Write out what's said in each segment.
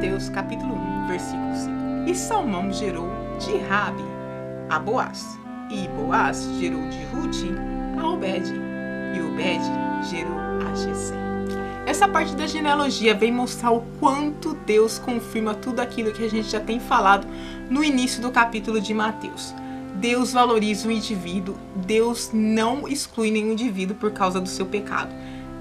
Mateus capítulo 1, versículo 5. E Salmão gerou de Rabi a Boaz, e Boaz gerou de Rute a Obed, e Obed gerou a Jessé. Essa parte da genealogia vem mostrar o quanto Deus confirma tudo aquilo que a gente já tem falado no início do capítulo de Mateus. Deus valoriza o indivíduo, Deus não exclui nenhum indivíduo por causa do seu pecado.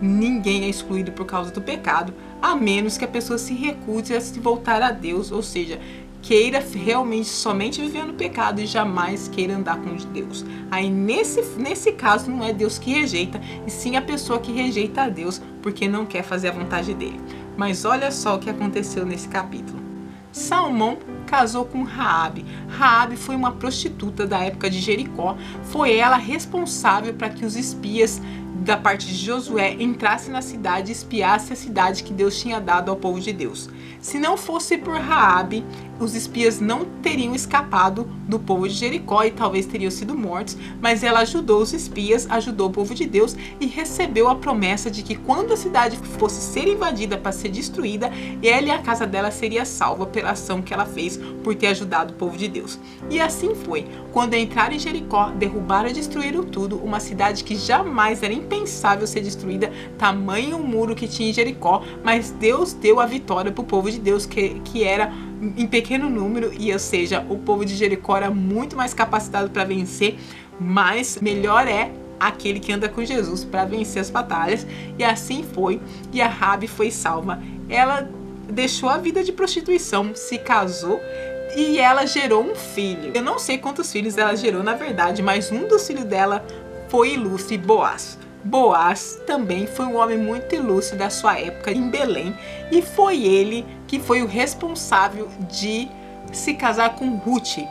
Ninguém é excluído por causa do pecado, a menos que a pessoa se recuse a se voltar a Deus, ou seja, queira realmente somente viver no pecado e jamais queira andar com Deus. Aí nesse caso não é Deus que rejeita, e sim a pessoa que rejeita a Deus porque não quer fazer a vontade dele. Mas olha só o que aconteceu nesse capítulo. Salmão casou com Raabe. Raabe foi uma prostituta da época de Jericó. Foi ela responsável para que os espias da parte de Josué entrassem na cidade e espiassem a cidade que Deus tinha dado ao povo de Deus. Se não fosse por Raabe, os espias não teriam escapado do povo de Jericó e talvez teriam sido mortos, mas ela ajudou os espias, ajudou o povo de Deus e recebeu a promessa de que quando a cidade fosse ser invadida para ser destruída, ela e a casa dela seria salva pela ação que ela fez por ter ajudado o povo de Deus. E assim foi. Quando entraram em Jericó, derrubaram e destruíram tudo, uma cidade que jamais era impensável ser destruída, tamanho o muro que tinha em Jericó, mas Deus deu a vitória para o povo de Deus, que era em pequeno número, e ou seja, o povo de Jericó era muito mais capacitado para vencer, mas melhor é aquele que anda com Jesus para vencer as batalhas. E assim foi, e a Raabe foi salva. Ela deixou a vida de prostituição, se casou e ela gerou um filho. Eu não sei quantos filhos ela gerou na verdade, mas um dos filhos dela foi ilustre, Boaz. Boaz também foi um homem muito ilustre da sua época em Belém, e foi ele que foi o responsável de se casar com Rute.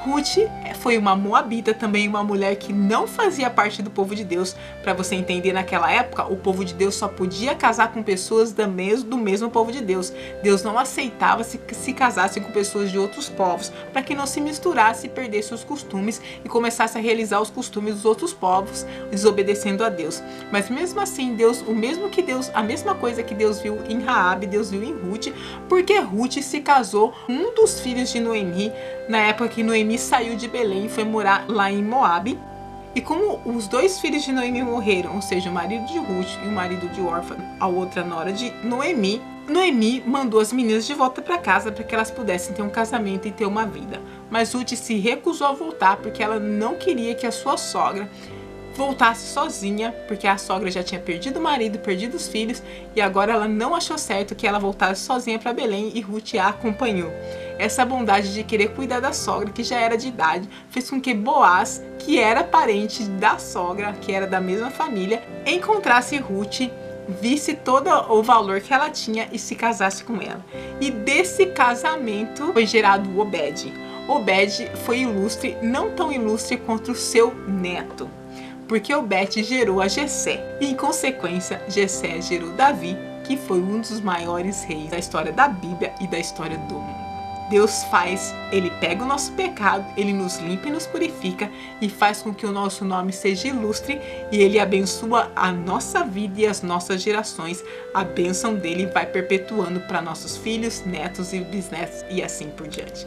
Rute foi uma moabita, também uma mulher que não fazia parte do povo de Deus. Para você entender, naquela época, o povo de Deus só podia casar com pessoas do mesmo povo de Deus. Deus não aceitava se casassem com pessoas de outros povos, para que não se misturasse e perdesse os costumes e começasse a realizar os costumes dos outros povos, desobedecendo a Deus. Mas mesmo assim, a mesma coisa que Deus viu em Raabe, Deus viu em Rute, porque Rute se casou com um dos filhos de Noemi, na época que Noemi saiu de Belém e foi morar lá em Moabe. E como os dois filhos de Noemi morreram, ou seja, o marido de Rute e o marido de Orfa, a outra nora de Noemi, Noemi mandou as meninas de volta para casa para que elas pudessem ter um casamento e ter uma vida. Mas Rute se recusou a voltar porque ela não queria que a sua sogra voltasse sozinha, porque a sogra já tinha perdido o marido, perdido os filhos, e agora ela não achou certo que ela voltasse sozinha para Belém, e Rute a acompanhou. Essa bondade de querer cuidar da sogra, que já era de idade, fez com que Boaz, que era parente da sogra, que era da mesma família, encontrasse Rute, visse todo o valor que ela tinha e se casasse com ela. E desse casamento foi gerado Obed. Obed foi ilustre, não tão ilustre quanto o seu neto, porque Obed gerou a Jessé, e em consequência Jessé gerou Davi, que foi um dos maiores reis da história da Bíblia e da história do mundo. Deus ele pega o nosso pecado, ele nos limpa e nos purifica e faz com que o nosso nome seja ilustre, e ele abençoa a nossa vida e as nossas gerações. A bênção dele vai perpetuando para nossos filhos, netos e bisnetos e assim por diante.